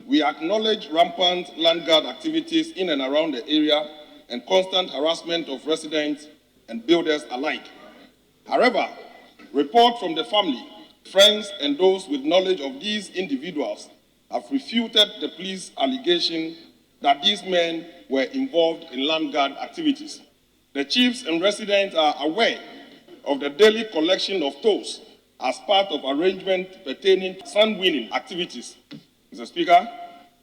We acknowledge rampant land guard activities in and around the area and constant harassment of residents and builders alike. However, reports from the family, friends, and those with knowledge of these individuals have refuted the police allegation that these men were involved in land guard activities. The chiefs and residents are aware of the daily collection of tolls as part of arrangements pertaining to sand winning activities. Mr. Speaker,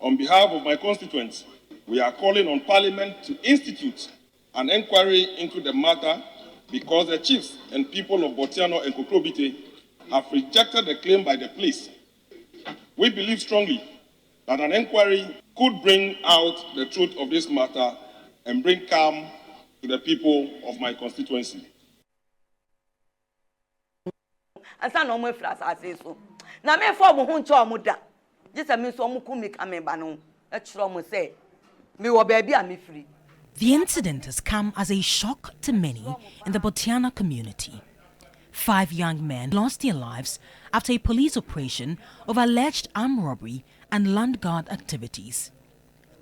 on behalf of my constituents, we are calling on Parliament to institute an inquiry into the matter because the chiefs and people of Bortianor and Kokrobite have rejected the claim by the police. We believe strongly that an inquiry could bring out the truth of this matter and bring calm to the people of my constituency. Asa no mo fra asase so na me fo mo hu nche o mo da jisa me so mo ku mi ka me ba no e kiro mo say me wo ba bia me free. The incident has come as a shock to many in the Bortianor community. 5 young men lost their lives after a police operation over alleged armed robbery and land guard activities.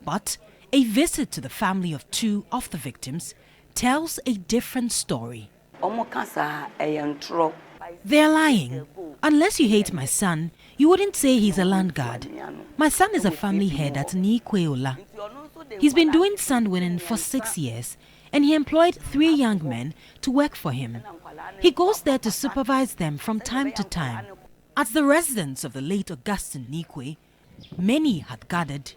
But a visit to the family of 2 of the victims tells a different story. They're lying. Unless you hate my son, you wouldn't say he's a land guard. My son is a family head at Nikweola. He's been doing sand winning for 6 years, and he employed 3 young men to work for him. He goes there to supervise them from time to time. At the residence of the late Augustine Nikwe, many had gathered.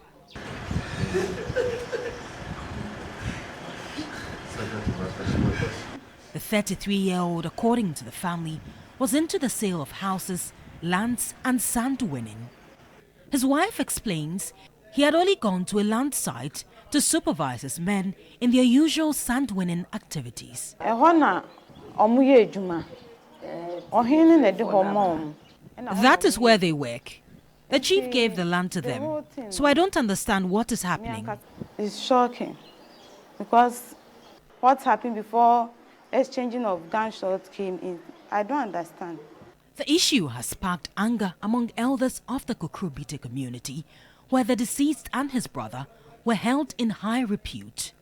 The 33-year-old, according to the family, was into the sale of houses, lands, and sand winning. His wife explains he had only gone to a land site to supervise his men in their usual sand winning activities. That is where they work. The chief gave the land to them, so I don't understand what is happening. It's shocking because what happened before exchanging of gunshots came in, I don't understand. The issue has sparked anger among elders of the Kokrobite community, where the deceased and his brother were held in high repute.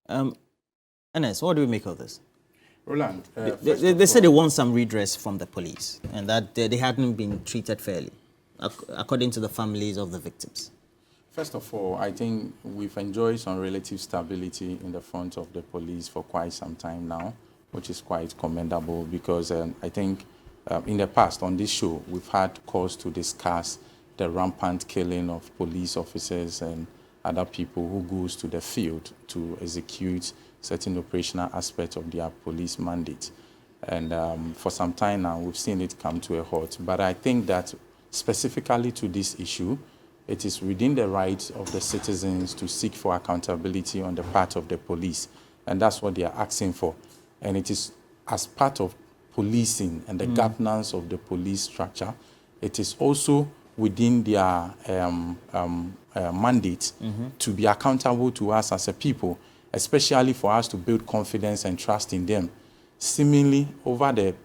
Enes, what do we make of this? Roland, they said they want some redress from the police and that they hadn't been treated fairly, according to the families of the victims. First of all, I think we've enjoyed some relative stability in the front of the police for quite some time now, which is quite commendable because I think in the past on this show, we've had cause to discuss the rampant killing of police officers and other people who goes to the field to execute certain operational aspects of their police mandate. And for some time now, we've seen it come to a halt. But I think that specifically to this issue, it is within the rights of the citizens to seek for accountability on the part of the police. And that's what they are asking for. And it is as part of policing and the governance of the police structure, it is also within their mandate to be accountable to us as a people, especially for us to build confidence and trust in them. Seemingly, over the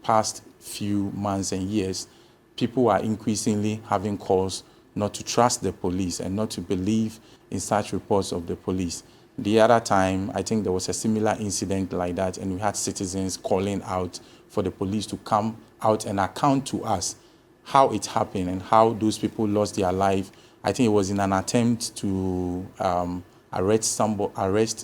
past few months and years, people are increasingly having cause not to trust the police and not to believe in such reports of the police. The other time, I think there was a similar incident like that, and we had citizens calling out for the police to come out and account to us how it happened and how those people lost their life. I think it was in an attempt to arrest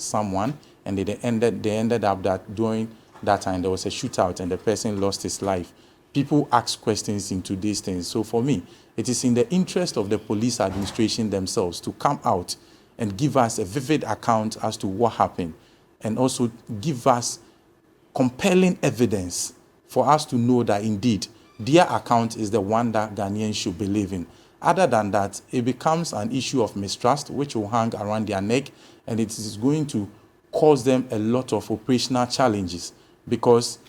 someone, and they ended up that during that time there was a shootout and the person lost his life. People ask questions into these things. So for me, it is in the interest of the police administration themselves to come out and give us a vivid account as to what happened, and also give us compelling evidence for us to know that indeed their account is the one that Ghanaians should believe in. Other than that, it becomes an issue of mistrust which will hang around their neck, and it is going to cause them a lot of operational challenges, because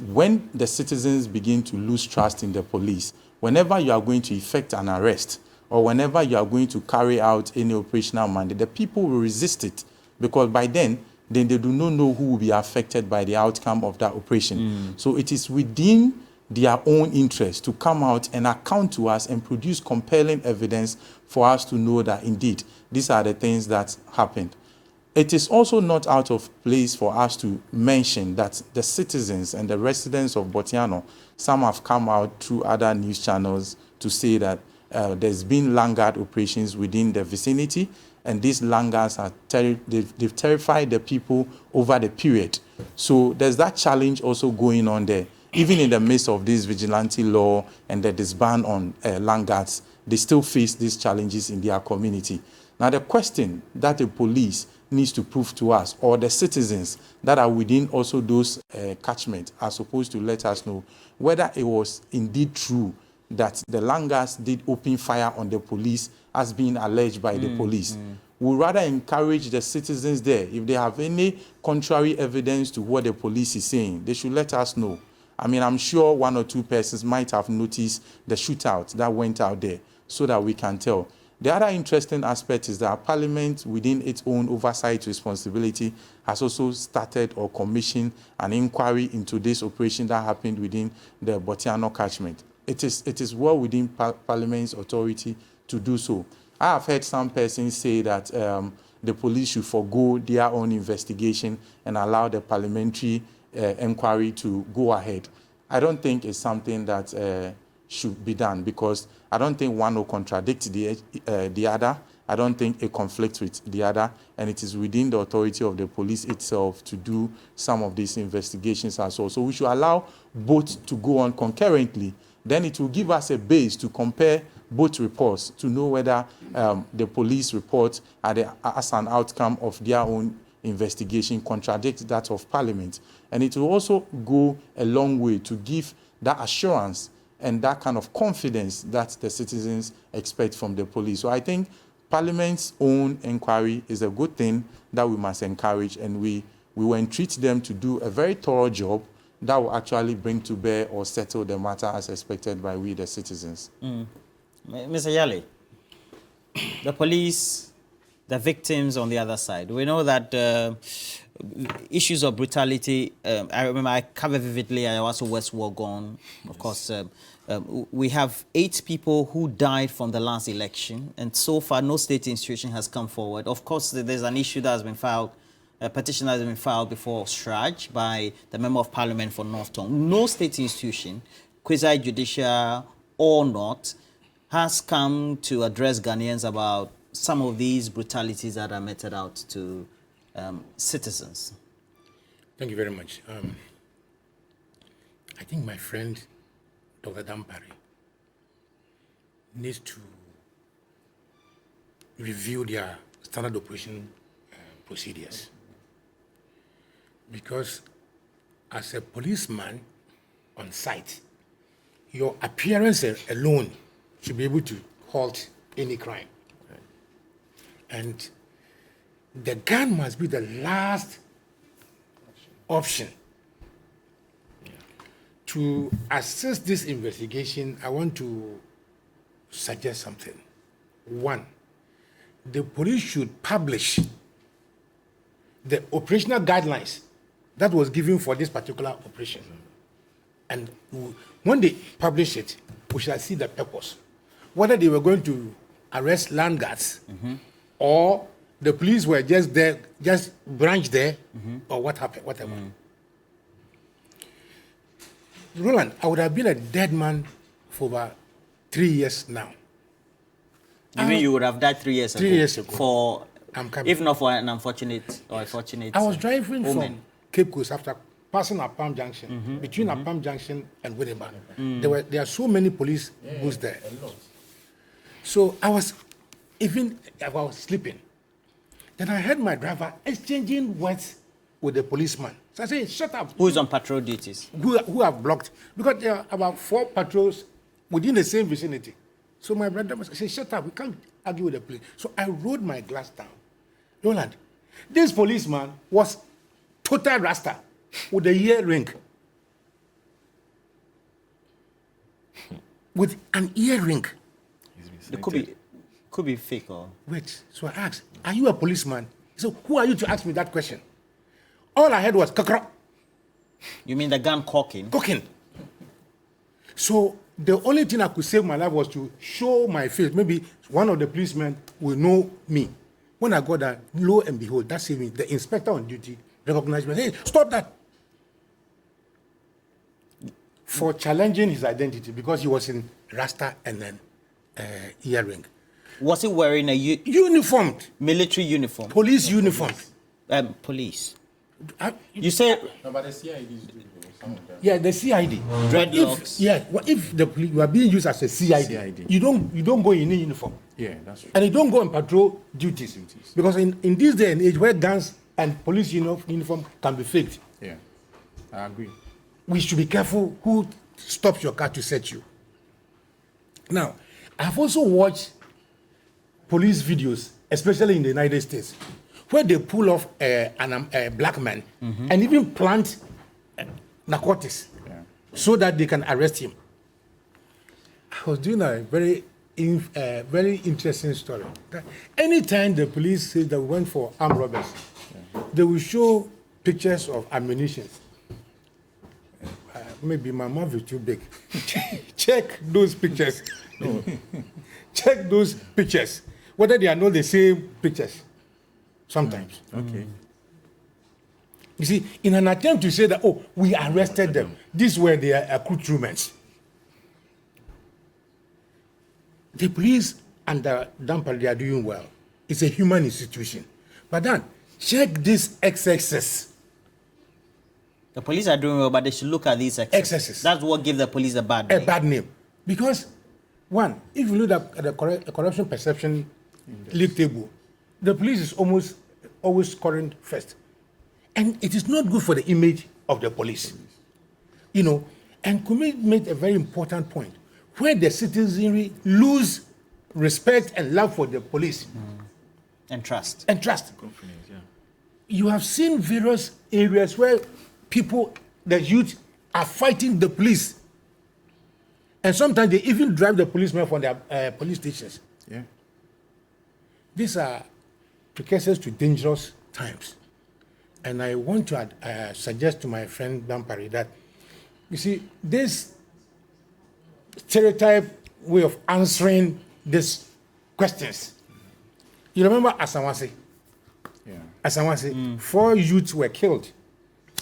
when the citizens begin to lose trust in the police, whenever you are going to effect an arrest or whenever you are going to carry out any operational mandate, the people will resist it, because by then they do not know who will be affected by the outcome of that operation. So it is within their own interest to come out and account to us and produce compelling evidence for us to know that indeed these are the things that happened. It is also not out of place for us to mention that the citizens and the residents of Bortianor, some have come out through other news channels to say that there's been landguard operations within the vicinity, and these landguards are they've terrified the people over the period. So there's that challenge also going on there. Even in the midst of this vigilante law and the disband on landguards, they still face these challenges in their community. Now the question that the police needs to prove to us, or the citizens that are within also those catchments, are supposed to let us know whether it was indeed true that the landguards did open fire on the police as being alleged by the police. We rather encourage the citizens there, if they have any contrary evidence to what the police is saying, they should let us know. I mean, I'm sure one or two persons might have noticed the shootout that went out there, so that we can tell. The other interesting aspect is that Parliament, within its own oversight responsibility, has also started or commissioned an inquiry into this operation that happened within the Bortianor catchment. It is well within Parliament's authority to do so. I have heard some persons say that the police should forgo their own investigation and allow the parliamentary inquiry to go ahead. I don't think it's something that should be done, because I don't think one will contradict the other. I don't think it conflicts with the other, and it is within the authority of the police itself to do some of these investigations as well. So we should allow both to go on concurrently. Then it will give us a base to compare both reports to know whether the police report as an outcome of their own investigation contradict that of Parliament. And it will also go a long way to give that assurance and that kind of confidence that the citizens expect from the police. So I think Parliament's own inquiry is a good thing that we must encourage, and we will entreat them to do a very thorough job that will actually bring to bear or settle the matter as expected by we, the citizens. Mr. Yale, the police, the victims on the other side. We know that issues of brutality, I remember I cover vividly, I was West Wogon, of course. We have 8 people who died from the last election, and so far no state institution has come forward. Of course, there's an issue that has been filed, a petition that has been filed before Straj by the Member of Parliament for North Tongue. No state institution, quasi-judicial or not, has come to address Ghanaians about some of these brutalities that are meted out to citizens. Thank you very much. I think my friend, Dr. Dampari, needs to review their standard operation procedures. Because as a policeman on site, your appearance alone should be able to halt any crime. And the gun must be the last option. To assist this investigation, I want to suggest something. 1, the police should publish the operational guidelines that was given for this particular operation. And when they publish it, we shall see the purpose. Whether they were going to arrest landguards or the police were just there, just branched there, or what happened, whatever. Roland, I would have been a dead man for about 3 years now. You mean you would have died 3 years ago? 3 years ago. For, if not for an unfortunate or a fortunate I was driving woman from Cape Coast after passing Apam Junction, between Apam Junction and Winneba. There are so many police booths there. So I was sleeping. Then I heard my driver exchanging words with the policeman. So I said, shut up. who is on patrol duties. Who have blocked. Because there are about 4 patrols within the same vicinity. So my brother said, shut up, we can't argue with the police. So I rolled my glass down. Roland, this policeman was total rasta with a earring. With an earring. It could be fake or... Wait, so I asked, are you a policeman? So who are you to ask me that question? All I heard was kakra. You mean the gun cocking? Cooking. So the only thing I could save my life was to show my face. Maybe one of the policemen will know me. When I got there, lo and behold, that saved me. The inspector on duty recognized me. Hey, stop that! For challenging his identity because he was in rasta and then earring. Was he wearing a Uniformed. military uniform? Police uniform. Police. You say No, but the CID is doing some of them. yeah, the CID. Dreadlocks. If the police, you are being used as a CID. You don't go in a uniform. Yeah, that's true. And you don't go and patrol duties. Because in this day and age where guns and police uniform can be faked, Yeah, I agree. we should be careful who stops your car to search you. Now, I've also watched police videos, especially in the United States, where they pull off a black man and even plant narcotics so that they can arrest him. I was doing a very interesting story. That anytime the police say that we went for armed robbers, they will show pictures of ammunition. Maybe my mouth is too big. Check those pictures. No. Check those pictures. Whether they are not the same pictures. Sometimes. Okay. You see, in an attempt to say that, oh, we arrested them, these were their accoutrements. The police and the dumper, they are doing well. It's a human institution. But then, check this excesses. The police are doing well, but they should look at these excesses. That's what gives the police a bad name. A bad name. Because, one, if you look at the corruption perception league table, the police is always scoring first. And it is not good for the image of the police. You know, and Kumi made a very important point. Where the citizenry lose respect and love for the police. And trust. Confidence, yeah. You have seen various areas where people, the youth, are fighting the police. And sometimes they even drive the policemen from their police stations. Yeah. These are precursors to dangerous times. And I want to suggest to my friend Dampari that, you see, this stereotype way of answering these questions. You remember Asamwase? Yeah. Asamwase, 4 youths were killed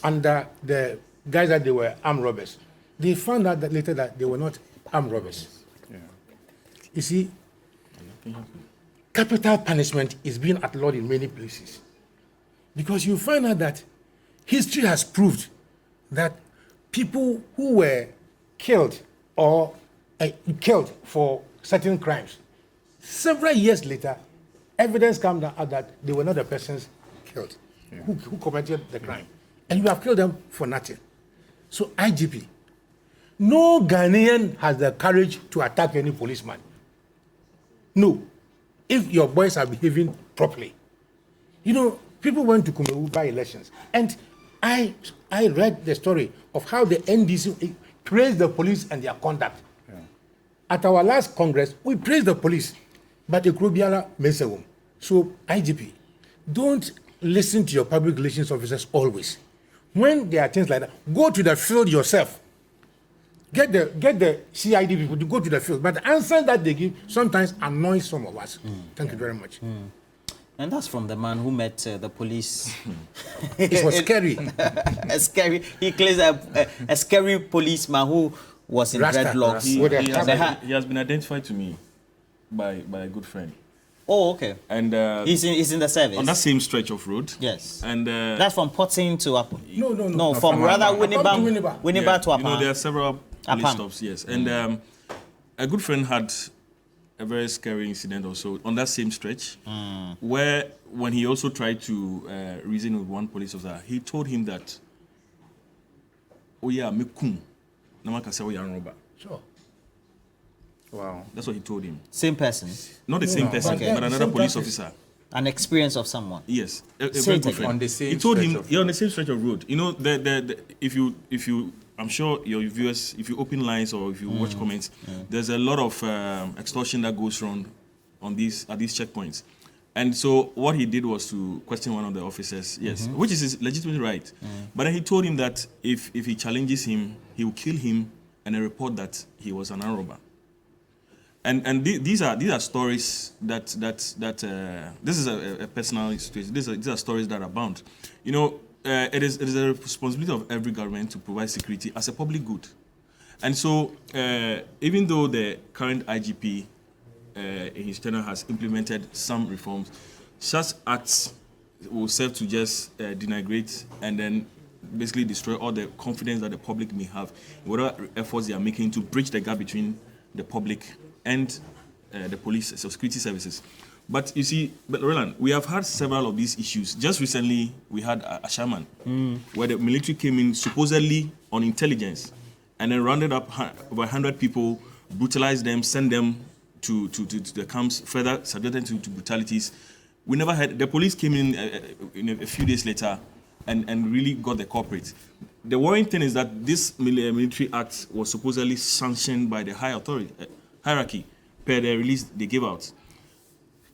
under the guys that they were armed robbers. They found out that later that they were not armed robbers. Yeah. You see, capital punishment is being outlawed in many places. Because you find out that history has proved that people who were killed or killed for certain crimes, several years later, evidence comes out that they were not the persons killed who committed the crime. And you have killed them for nothing. So IGP, no Ghanaian has the courage to attack any policeman. No. If your boys are behaving properly. You know, people went to Kumewu by elections. And I read the story of how the NDC praised the police and their conduct. Yeah. At our last Congress, we praised the police. But Ekrobiala Mesewum. So IGP, don't listen to your public relations officers always. When there are things like that, go to the field yourself. Get the CID people to go to the field. But the answer that they give sometimes annoys some of us. Thank you very much. And that's from the man who met the police. It was scary. He claims a scary policeman who was in dreadlocks. He has been identified to me by a good friend. Oh, okay. And he's in the service on that same stretch of road. Yes. And that's from Potting to Apple. No. From rather Winneba to Apple. You know, there are several police stops. Yes. And a good friend had a very scary incident also on that same stretch, where when he also tried to reason with one police officer, he told him that, "Oh yeah, me kum, namakasa we are robber." Sure. Wow. That's what he told him. Same person? Not the same person, Okay. but another police officer. An experience of someone? Yes. A Say very it good again. friend. On the same he told stretch him, of you're on the same stretch of road. You know, if you, I'm sure your viewers, if you open lines or if you watch comments, there's a lot of extortion that goes on at these checkpoints. And so what he did was to question one of the officers, which is his legitimate right. But then he told him that if he challenges him, he will kill him and a report that he was an armed robber. And these are stories that this is a personal situation. These are stories that are bound. You know, it is a responsibility of every government to provide security as a public good. And so, even though the current IGP in his tenure has implemented some reforms, such acts will serve to just denigrate and then basically destroy all the confidence that the public may have in whatever efforts they are making to bridge the gap between the public and the police, so security services. But you see, Roland, we have had several of these issues. Just recently, we had a shaman where the military came in supposedly on intelligence and then rounded up over 100 people, brutalized them, sent them to the camps, further subjected to brutalities. We never had, the police came in a few days later and really got the culprit. The worrying thing is that this military act was supposedly sanctioned by the hierarchy per the release they gave out.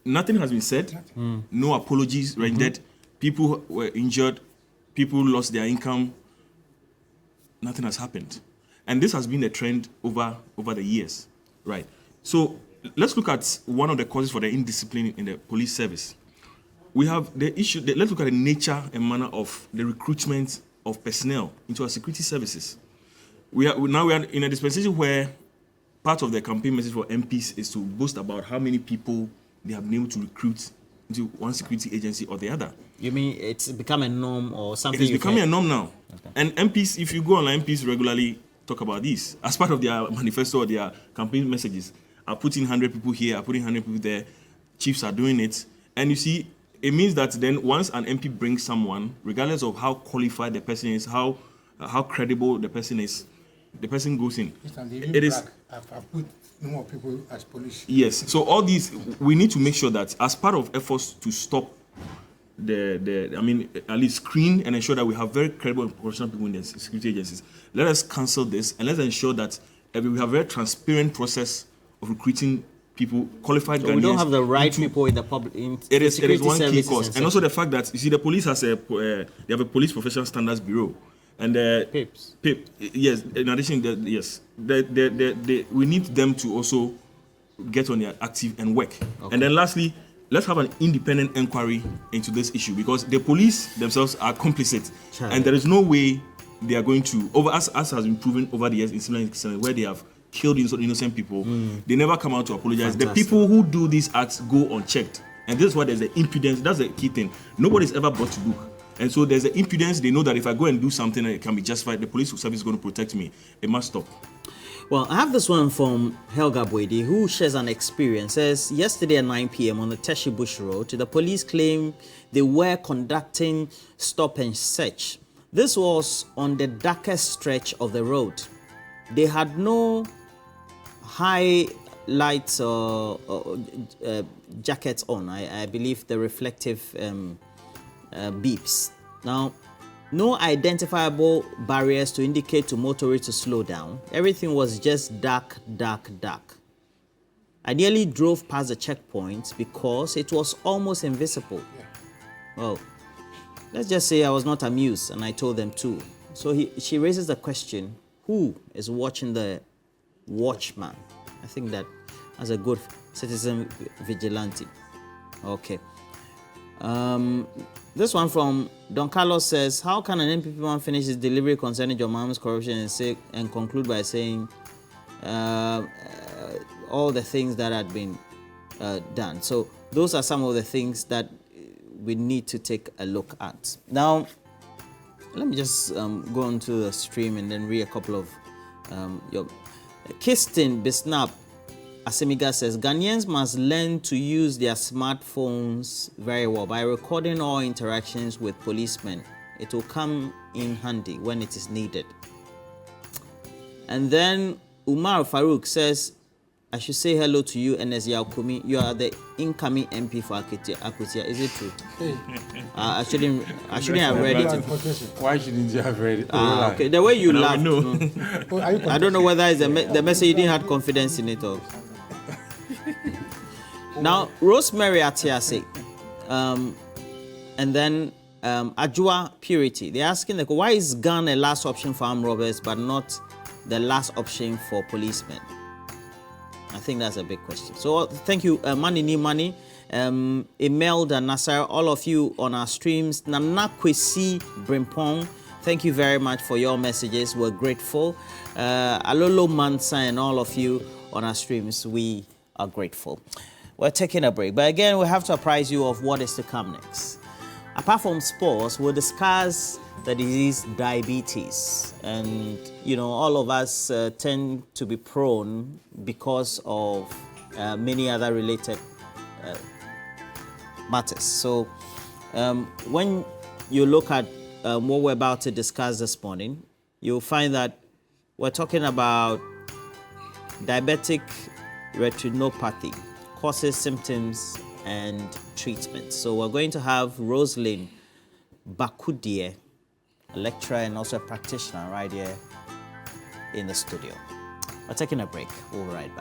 Nothing has been said, no apologies rendered, people were injured, people lost their income, nothing has happened. And this has been a trend over the years, right? So let's look at one of the causes for the indiscipline in the police service. We have the issue, let's look at the nature and manner of the recruitment of personnel into our security services. We are in a dispensation where part of the campaign message for MPs is to boast about how many people they have been able to recruit into one security agency or the other. You mean it's become a norm or something? It is becoming a norm now. Okay. And MPs, if you go online, MPs regularly talk about this. As part of their manifesto or their campaign messages, are putting 100 people here, are putting 100 people there. Chiefs are doing it. And you see, it means that then once an MP brings someone, regardless of how qualified the person is, how credible the person is, the person goes in. It is. I've put no more people as police. Yes. So all these, we need to make sure that as part of efforts to stop at least screen and ensure that we have very credible and professional people in the security agencies. Let us cancel this and let's ensure that we have a very transparent process of recruiting people, qualified Ghanaians. We don't have the right people in the public. It is one key cause, and also the fact that you see the police has they have a police professional standards bureau, and PIP. Yes. In addition, yes, we need them to also get on their active and work. Okay. And then lastly, let's have an independent inquiry into this issue because the police themselves are complicit, and there is no way they are going to as has been proven over the years in similar incidents where they have killed innocent people. They never come out to apologize. Fantastic. The people who do these acts go unchecked, and this is why there's the impudence. That's the key thing. Nobody's ever brought to book, and so there's the impudence. They know that if I go and do something and it can be justified, the police service is going to protect me. It must stop. Well, I have this one from Helga Boedi, who shares an experience. Says, yesterday at 9 p.m. on the Teshi Bush Road, the police claim they were conducting stop and search. This was on the darkest stretch of the road. They had no high lights jackets on. I believe the reflective beeps. Now, no identifiable barriers to indicate to motorists to slow down. Everything was just dark, dark, dark. I nearly drove past the checkpoint because it was almost invisible. Yeah. Well, let's just say I was not amused, and I told them too. So she raises the question, who is watching the watchman? I think that as a good citizen vigilante. Okay. This one from Don Carlos says, how can an MPP man finish his delivery concerning John Mahama's corruption and conclude by saying all the things that had been done? So those are some of the things that we need to take a look at. Now, let me just go onto the stream and then read a couple of your... Kirsten Bisnap Asemiga says, Ghanaians must learn to use their smartphones very well by recording all interactions with policemen. It will come in handy when it is needed. And then Umar Farouk says, I should say hello to you, Enes Yaokumi. You are the incoming MP for Akutia. Is it true? I shouldn't have read it. Why shouldn't you have read it? Okay. The way you laughed. I don't know whether it's the message you didn't have confidence in it or. Now, Rosemary Atiase, and then Ajua Purity. They're asking, why is gun a last option for armed robbers but not the last option for policemen? I think that's a big question. So thank you, Money Ni Money, Imelda, Nasser, all of you on our streams. Nana Kwesi Brimpong, thank you very much for your messages. We're grateful. Alolo Mansa and all of you on our streams, we are grateful. We're taking a break. But again, we have to apprise you of what is to come next. Apart from sports, we'll discuss the disease diabetes. And, you know, all of us tend to be prone because of many other related matters. So when you look at what we're about to discuss this morning, you'll find that we're talking about diabetic retinopathy, causes, symptoms, and treatment. So we're going to have Rosalind Bakudie, a lecturer and also a practitioner right here in the studio. We're taking a break. We'll be right back.